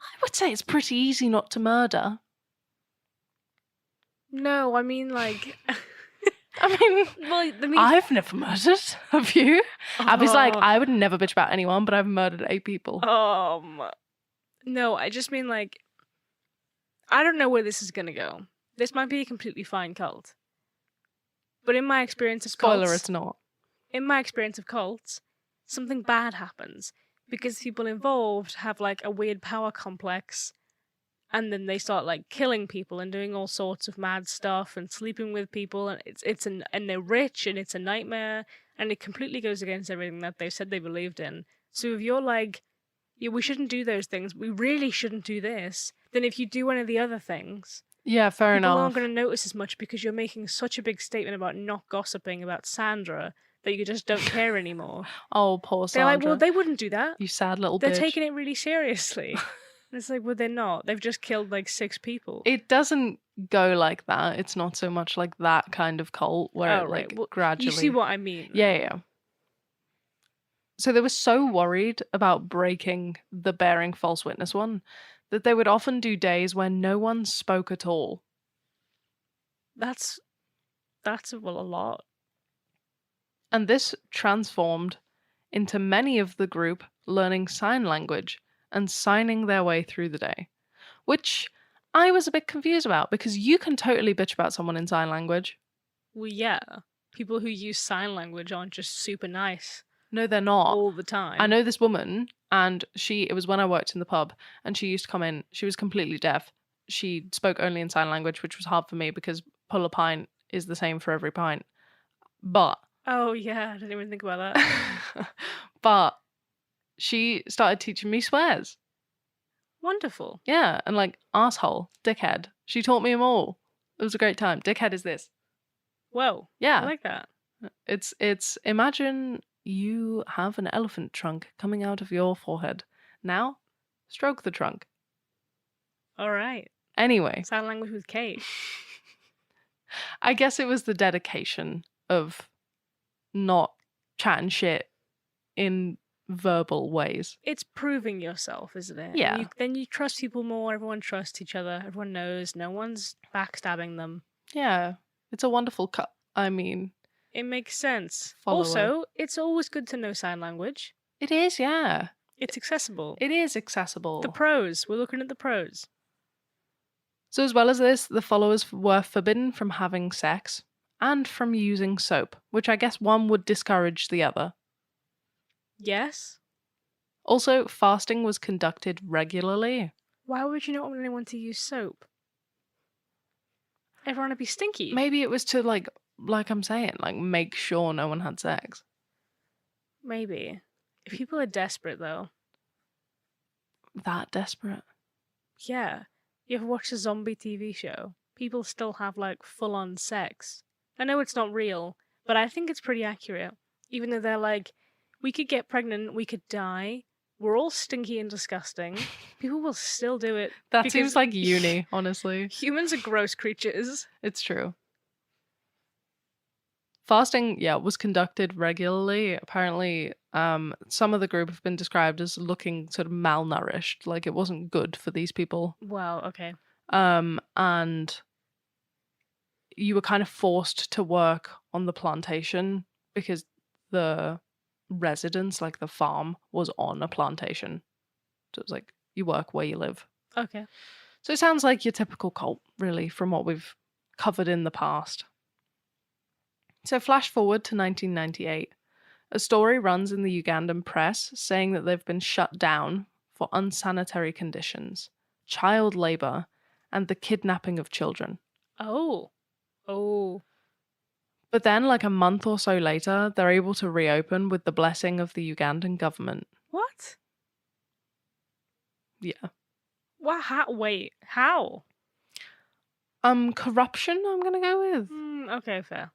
I would say it's pretty easy not to murder.
No, I mean like
I mean,
well,
I've never murdered. Have you? Abby's like, I would never bitch about anyone, but I've murdered 8 people.
No, I just mean like I don't know where this is gonna go. This might be a completely fine cult. But in my experience of
Spoiler,
cults,
it's not.
in my experience of cults, something bad happens because people involved have like a weird power complex, and then they start like killing people and doing all sorts of mad stuff and sleeping with people, and and they're rich, and it's a nightmare, and it completely goes against everything that they said they believed in. So if you're like, yeah, we shouldn't do those things, we really shouldn't do this, then if you do one of the other things,
Yeah, fair
people
enough.
aren't going to notice as much because you're making such a big statement about not gossiping about Sandra that you just don't care anymore.
Oh, poor
They're
Sandra.
like, well, they wouldn't do that.
You sad little
They're
bitch.
taking it really seriously. And it's like, well, they're not. They've just killed like 6 people.
It doesn't go like that. It's not so much like that kind of cult where
Oh,
it like
right. Well,
gradually.
You see what I mean?
Yeah. So they were so worried about breaking the bearing false witness one that they would often do days where no one spoke at all.
That's well, a lot.
And this transformed into many of the group learning sign language and signing their way through the day, which I was a bit confused about because you can totally bitch about someone in sign language.
Well, yeah. People who use sign language aren't just super nice
No, they're not.
all the time.
I know this woman, and it was when I worked in the pub, and she used to come in. She was completely deaf. She spoke only in sign language, which was hard for me because pull a pint is the same for every pint. But
Oh, yeah. I didn't even think about that.
but she started teaching me swears.
Wonderful.
Yeah, and like asshole, dickhead. She taught me them all. It was a great time. Dickhead is this.
Whoa.
Yeah.
I like that.
It's imagine you have an elephant trunk coming out of your forehead. Now, stroke the trunk.
All right.
Anyway,
Sign language with Kate.
I guess it was the dedication of not chatting shit in verbal ways.
It's proving yourself, isn't it?
Yeah.
And then you trust people more. Everyone trusts each other. Everyone knows. No one's backstabbing them.
Yeah, it's a wonderful cut. I mean,
It makes sense.
Follower.
Also, it's always good to know sign language.
it is, yeah.
It's accessible.
It is accessible.
The pros. We're looking at the pros.
So, as well as this, the followers were forbidden from having sex and from using soap, which I guess one would discourage the other.
Yes.
Also, fasting was conducted regularly.
Why would you not want anyone to use soap? Everyone would be stinky.
Maybe it was to, like I'm saying, like make sure no one had sex.
Maybe. If people are desperate, though.
That desperate.
Yeah. You ever watch a zombie TV show? People still have, like, full-on sex. I know it's not real, but I think it's pretty accurate. Even though they're like, we could get pregnant, we could die, we're all stinky and disgusting. People will still do it.
That
because
seems like uni, honestly.
Humans are gross creatures.
It's true. Fasting, yeah, was conducted regularly. Apparently, some of the group have been described as looking sort of malnourished, like it wasn't good for these people.
Wow, okay.
And you were kind of forced to work on the plantation because the residence, like the farm, was on a plantation. So it was like you work where you live.
Okay.
So it sounds like your typical cult, really, from what we've covered in the past. So flash forward to 1998. A story runs in the Ugandan press saying that they've been shut down for unsanitary conditions, child labor, and the kidnapping of children.
Oh.
But then, like a month or so later, they're able to reopen with the blessing of the Ugandan government.
What?
Yeah.
Wait, how?
Corruption, I'm gonna go with.
Okay, fair.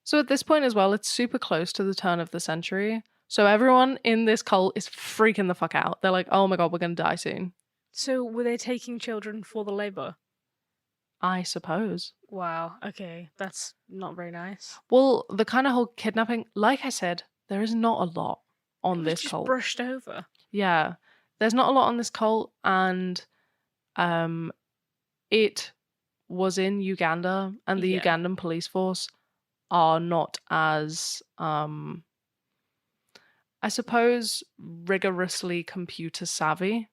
So at this point as well, it's super close to the turn of the century. So everyone in this cult is freaking the fuck out. They're like, oh my god, we're gonna die soon.
So were they taking children for the labor?
I suppose.
Wow, okay. That's not very nice.
Well, the kind of whole kidnapping, like I said, there is not a lot on
It was
this
just
cult.
brushed over.
Yeah. There's not a lot on this cult, and it was in Uganda, and the
Yeah.
Ugandan police force are not as I suppose rigorously computer savvy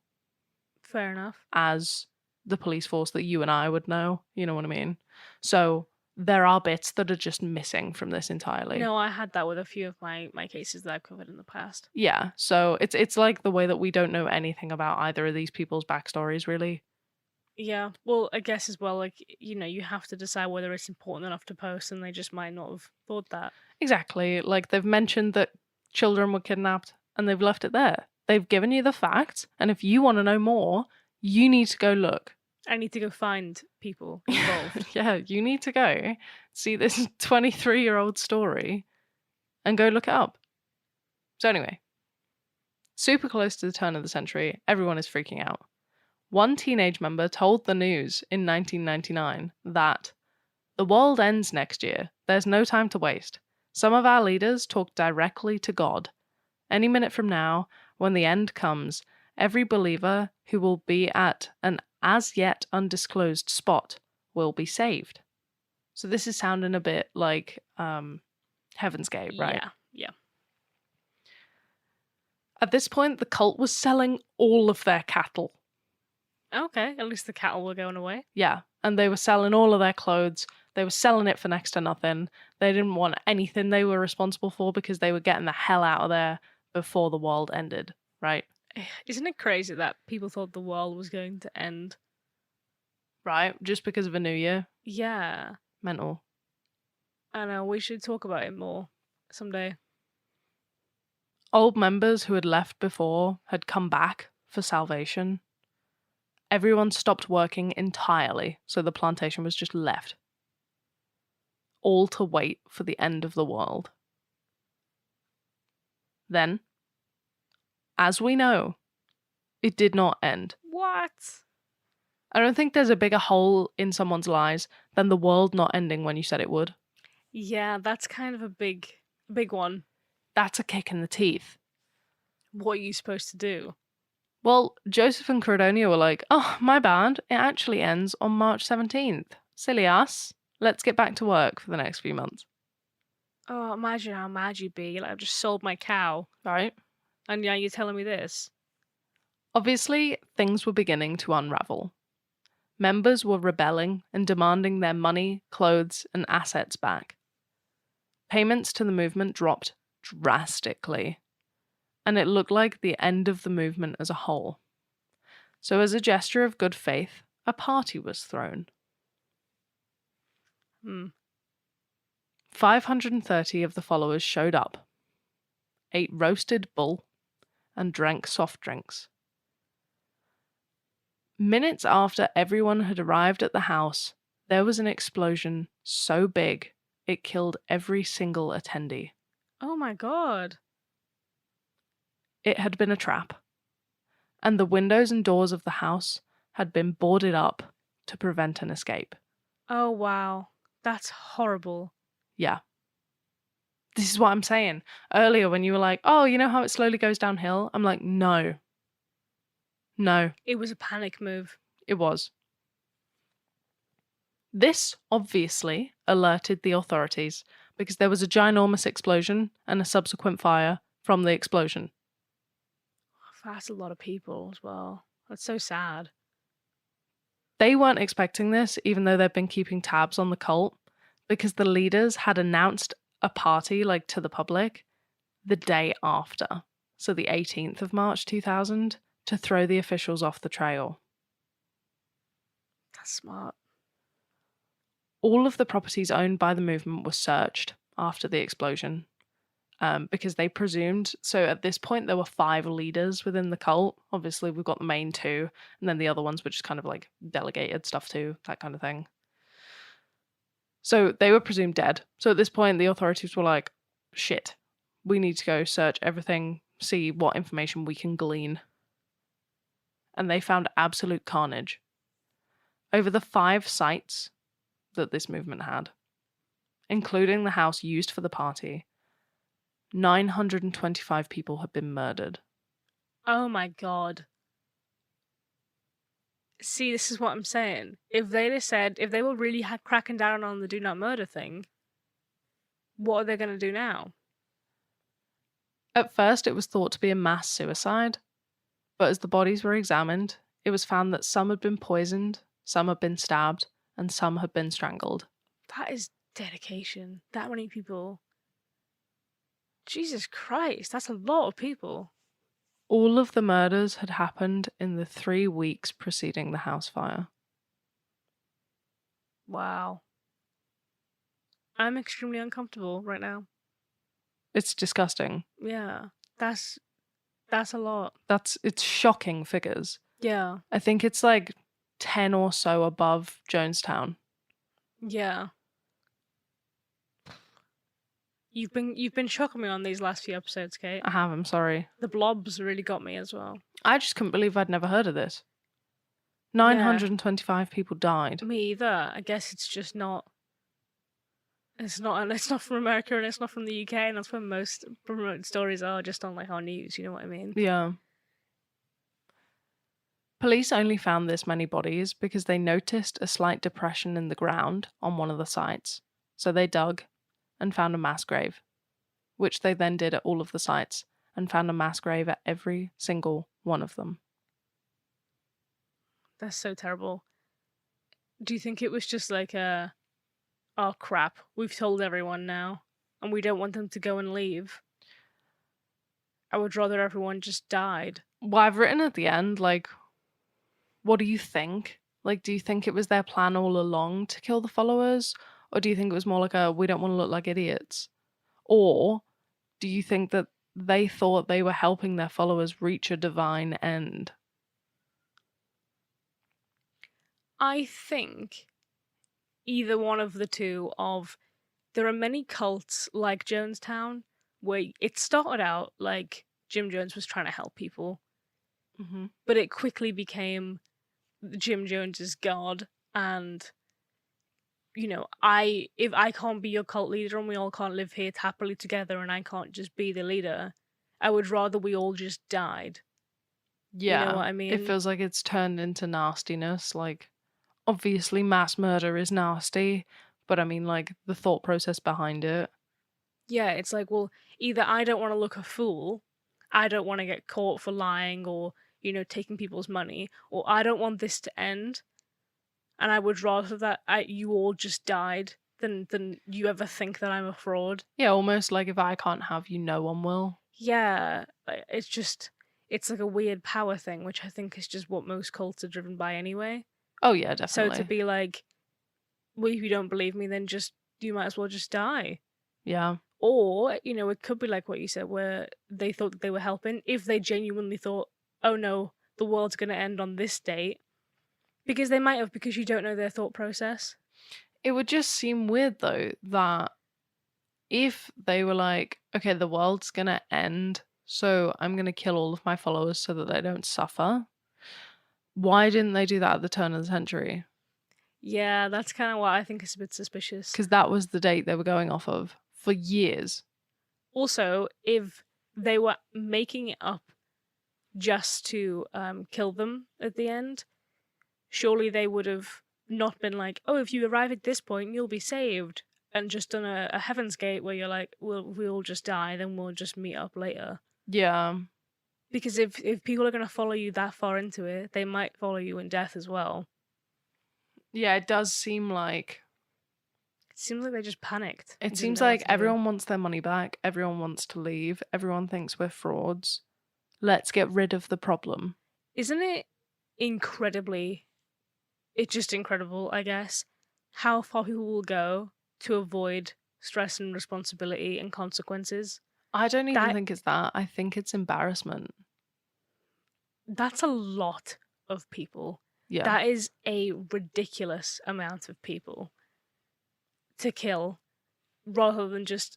Fair enough.
as the police force that you and I would know. You know what I mean? So there are bits that are just missing from this entirely.
No, I had that with a few of my cases that I've covered in the past.
Yeah, so it's like the way that we don't know anything about either of these people's backstories, really.
Yeah, well, I guess as well, like, you have to decide whether it's important enough to post, and they just might not have thought that.
Exactly. Like, they've mentioned that children were kidnapped, and they've left it there. They've given you the facts, and if you want to know more, you need to go look.
I need to go find people involved.
Yeah, you need to go see this 23-year-old story and go look it up. So anyway, super close to the turn of the century, everyone is freaking out. One teenage member told the news in 1999 that the world ends next year. There's no time to waste. Some of our leaders talk directly to God. Any minute from now, when the end comes, every believer who will be at an as yet undisclosed spot will be saved. So this is sounding a bit like Heaven's Gate, right?
Yeah.
At this point, the cult was selling all of their cattle.
Okay, at least the cattle were going away.
Yeah, and they were selling all of their clothes. They were selling it for next to nothing. They didn't want anything they were responsible for because they were getting the hell out of there before the world ended, right?
Isn't it crazy that people thought the world was going to end?
Right? Just because of a new year?
Yeah.
Mental.
I know, we should talk about it more someday.
Old members who had left before had come back for salvation. Everyone stopped working entirely, so the plantation was just left. All to wait for the end of the world. Then, as we know, it did not end.
What?
I don't think there's a bigger hole in someone's lives than the world not ending when you said it would.
Yeah, that's kind of a big one.
That's a kick in the teeth.
What are you supposed to do?
Well, Joseph and Credonia were like, oh, my bad, it actually ends on March 17th. Silly us. Let's get back to work for the next few months.
Oh, imagine how mad you'd be. Like, I've just sold my cow.
Right?
And yeah, you're telling me this.
Obviously, things were beginning to unravel. Members were rebelling and demanding their money, clothes, and assets back. Payments to the movement dropped drastically, and it looked like the end of the movement as a whole. So as a gesture of good faith, a party was thrown. 530 of the followers showed up, ate roasted bull, and drank soft drinks. Minutes after everyone had arrived at the house, there was an explosion so big it killed every single attendee.
Oh my god.
It had been a trap, and the windows and doors of the house had been boarded up to prevent an escape.
Oh wow. That's horrible.
Yeah. This is what I'm saying. Earlier when you were like, oh, you know how it slowly goes downhill? I'm like, no. No.
It was a panic move.
It was. This obviously alerted the authorities because there was a ginormous explosion and a subsequent fire from the explosion.
That's a lot of people as well. That's so sad.
They weren't expecting this, even though they've been keeping tabs on the cult, because the leaders had announced a party, like, to the public the day after, so the 18th of March 2000, to throw the officials off the trail.
That's smart.
All of the properties owned by the movement were searched after the explosion, because they presumed, so at this point there were 5 leaders within the cult. Obviously we've got the main 2, and then the other ones were just kind of like delegated stuff to, that kind of thing. So they were presumed dead. So at this point the authorities were like, shit, we need to go search everything, see what information we can glean. And they found absolute carnage. Over the 5 sites that this movement had, including the house used for the party, 925 people had been murdered.
Oh my god. See, this is what I'm saying. If they'd have said, if they were really cracking down on the do not murder thing, what are they going to do now?
At first, it was thought to be a mass suicide, but as the bodies were examined, it was found that some had been poisoned, some had been stabbed, and some had been strangled.
That is dedication. That many people. Jesus Christ, that's a lot of people.
All of the murders had happened in the 3 weeks preceding the house fire.
Wow. I'm extremely uncomfortable right now.
It's disgusting.
Yeah. That's a lot.
It's shocking figures.
Yeah.
I think it's like 10 or so above Jonestown.
Yeah. You've been shocking me on these last few episodes, Kate.
I have, I'm sorry.
The blobs really got me as well.
I just couldn't believe I'd never heard of this. 925 people died.
Me either. I guess it's just not. It's not from America and it's not from the UK, and that's where most promoted stories are, just on like our news. You know what I mean?
Yeah. Police only found this many bodies because they noticed a slight depression in the ground on one of the sites. So they dug and found a mass grave, which they then did at all of the sites and found a mass grave at every single one of them.
That's so terrible. Do you think it was just like a, oh crap, we've told everyone now, and we don't want them to go and leave? I would rather everyone just died.
Well, I've written at the end, like, what do you think? Like, do you think it was their plan all along to kill the followers? Or do you think it was more like a, we don't want to look like idiots? Or do you think that they thought they were helping their followers reach a divine end?
I think either one of the two. There are many cults like Jonestown where it started out like Jim Jones was trying to help people,
Mm-hmm.
but it quickly became Jim Jones's god, and if I can't be your cult leader and we all can't live here happily together and I can't just be the leader, I would rather we all just died.
Yeah.
You know what I mean?
It feels like it's turned into nastiness. Like, obviously, mass murder is nasty, but I mean, like, the thought process behind it.
Yeah, it's like, well, either I don't want to look a fool, I don't want to get caught for lying or, taking people's money, or I don't want this to end, and I would rather that you all just died than you ever think that I'm a fraud.
Yeah, almost like if I can't have you, no one will.
Yeah, it's like a weird power thing, which I think is just what most cults are driven by anyway.
Oh, yeah,
So
definitely.
to be like, well, if you don't believe me, then you might as well just die.
Yeah.
Or, it could be like what you said, where they thought that they were helping. If they genuinely thought, oh no, the world's going to end on this date. Because they might have, because you don't know their thought process.
It would just seem weird, though, that if they were like, okay, the world's going to end, so I'm going to kill all of my followers so that they don't suffer. Why didn't they do that at the turn of the century?
Yeah, that's kind of what I think is a bit suspicious.
Because that was the date they were going off of for years.
Also, if they were making it up just to kill them at the end, surely they would have not been like, oh, if you arrive at this point, you'll be saved, and just done a Heaven's Gate where you're like, we'll just die, then we'll just meet up later.
Yeah.
Because if people are going to follow you that far into it, they might follow you in death as well.
Yeah, it does seem like...
It seems like they just panicked.
It seems like everyone wants their money back, everyone wants to leave, everyone thinks we're frauds. Let's get rid of the problem.
Isn't it incredibly... It's just incredible, I guess, how far people will go to avoid stress and responsibility and consequences.
I don't even think it's that. I think it's embarrassment.
That's a lot of people.
Yeah.
That is a ridiculous amount of people to kill, rather than just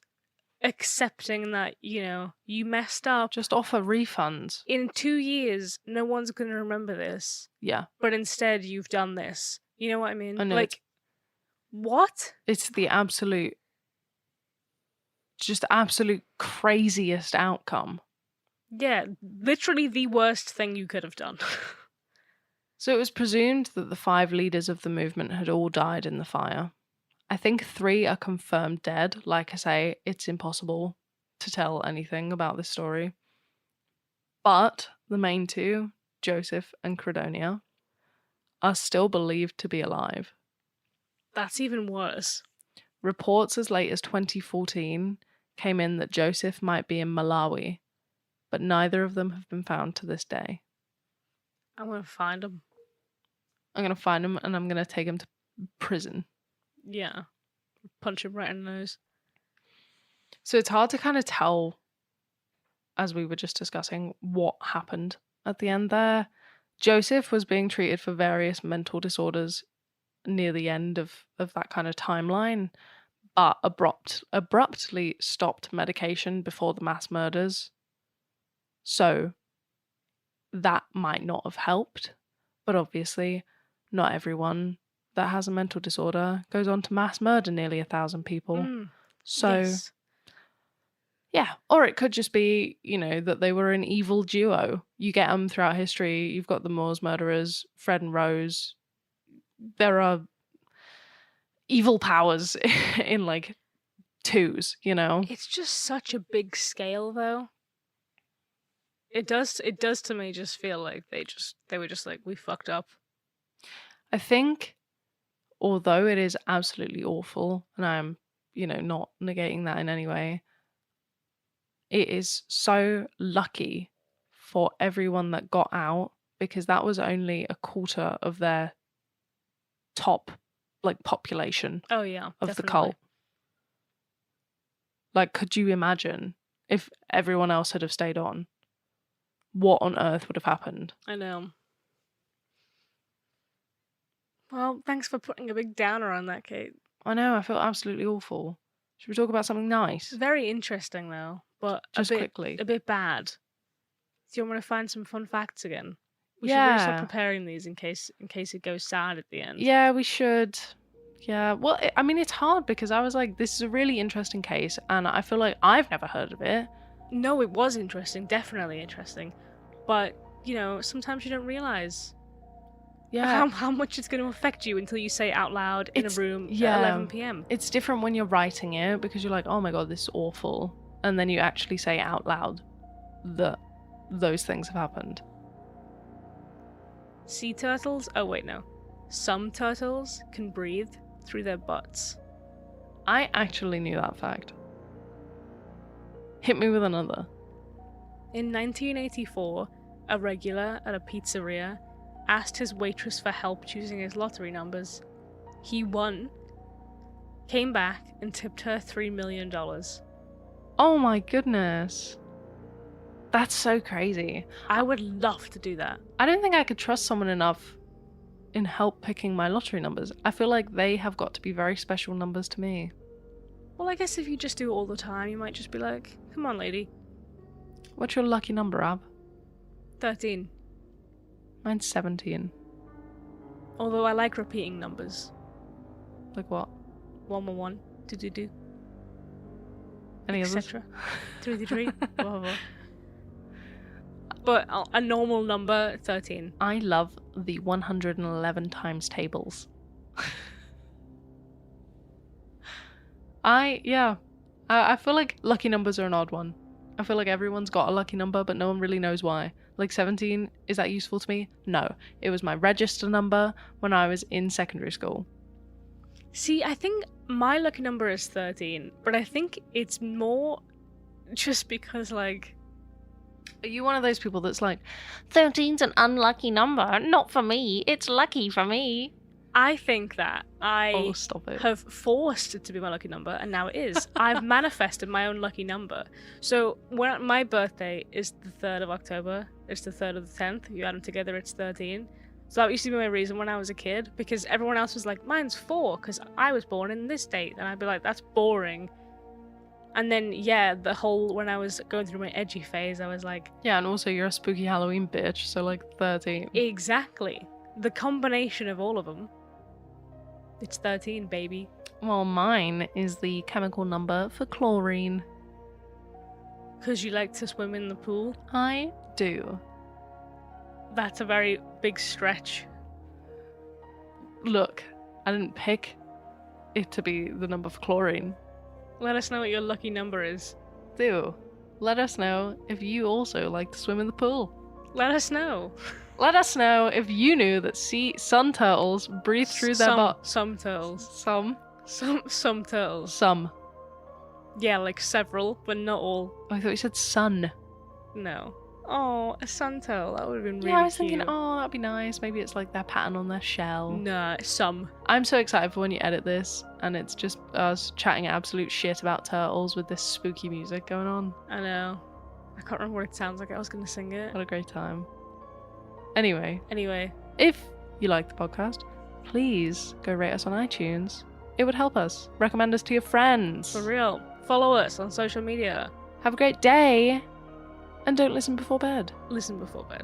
accepting that, you messed up.
Just offer refunds.
In 2 years, no one's going to remember this.
Yeah.
But instead, you've done this. You know what I mean?
I know.
Like, what?
It's the absolute craziest outcome.
Yeah, literally the worst thing you could have done.
So it was presumed that the 5 leaders of the movement had all died in the fire. I think 3 are confirmed dead. Like I say, it's impossible to tell anything about this story. But the main 2, Joseph and Credonia, are still believed to be alive.
That's even worse.
Reports as late as 2014 came in that Joseph might be in Malawi, but neither of them have been found to this day.
I'm gonna find him.
I'm going to find him and I'm going to take him to prison.
Yeah. Punch him right in the nose.
So it's hard to kind of tell, as we were just discussing, what happened at the end there. Joseph was being treated for various mental disorders near the end of that kind of timeline, but abruptly stopped medication before the mass murders. So that might not have helped, but obviously not everyone that has a mental disorder goes on to mass murder nearly 1,000 people. So
Yes.
yeah, or it could just be, that they were an evil duo. You get them throughout history. You've got the Moors murderers, Fred and Rose. There are evil powers in like twos,
It's just such a big scale, though. It does to me just feel like they were just like, we fucked up.
I think, although it is absolutely awful, and I'm, not negating that in any way, it is so lucky for everyone that got out, because that was only a quarter of their top, population
Oh yeah,
of
definitely.
the cult. Like, could you imagine if everyone else had have stayed on? What on earth would have happened?
I know. Well, thanks for putting a big downer on that, Kate.
I know, I feel absolutely awful. Should we talk about something nice?
Very interesting though, but
Just
a bit
quickly.
a bit bad. Do you want me to find some fun facts again? We should really start
Yeah.
preparing these in case it goes sad at the end.
Yeah, we should. Yeah, well, I mean, it's hard because I was like, this is a really interesting case, and I feel like I've never heard of it.
No, it was interesting, definitely interesting. But, sometimes you don't realize
Yeah,
how much it's going to affect you until you say it out loud in a
It's-
room
yeah.
at 11 p.m.
it's different when you're writing it because you're like, oh my god, this is awful. And then you actually say out loud that those things have happened.
Sea turtles? Oh, wait, no. Some turtles can breathe through their butts.
I actually knew that fact. Hit me with another.
In 1984, a regular at a pizzeria asked his waitress for help choosing his lottery numbers. He won, came back, and tipped her $3 million.
Oh my goodness. That's so crazy.
I would love to do that.
I don't think I could trust someone enough in help picking my lottery numbers. I feel like they have got to be very special numbers to me.
Well, I guess if you just do it all the time, you might just be like, come on, lady.
What's your lucky number, Ab?
13.
Mine's 17.
Although I like repeating numbers.
Like what?
111, 222,
Any others?
etc. 333, blah, blah, blah. But a normal number, 13.
I love the 111 times tables. I feel like lucky numbers are an odd one. I feel like everyone's got a lucky number, but no one really knows why. Like 17, is that useful to me? No. It was my register number when I was in secondary school.
See, I think my lucky number is 13, but I think it's more just because, like...
Are you one of those people that's like, 13's an unlucky number, not for me, it's lucky for me?
I think that I
Oh, stop it.
have forced it to be my lucky number, and now it is. I've manifested my own lucky number. So when my birthday is the 3rd of October, it's the 3rd of the 10th. You add them together, it's 13. So that used to be my reason when I was a kid, because everyone else was like, mine's 4, because I was born in this date. And I'd be like, that's boring. And then, yeah, when I was going through my edgy phase, I was like,
Yeah, and also you're a spooky Halloween bitch, so like 13.
exactly. The combination of all of them. It's 13, baby.
Well, mine is the chemical number for chlorine.
Because you like to swim in the pool.
I do.
That's a very big stretch.
Look, I didn't pick it to be the number for chlorine.
Let us know what your lucky number is.
Do. Let us know if you also like to swim in the pool.
Let us know.
Let us know if you knew that sun turtles breathe through their butts.
Some turtles.
Some.
Some turtles.
Some.
Yeah, like several, but not all.
Oh, I thought you said sun.
No. Oh, a sun turtle. That would have been really
Yeah, I was
cute.
thinking, oh, that'd be nice. Maybe it's like their pattern on their shell.
Nah, some.
I'm so excited for when you edit this, and it's just us chatting absolute shit about turtles with this spooky music going on.
I know. I can't remember what it sounds like. I was going to sing it.
What a great time. Anyway,
Anyway,
if you like the podcast, please go rate us on iTunes. It would help us. Recommend us to your friends.
for real. Follow us on social media.
Have a great day, and don't listen before bed.
Listen before bed.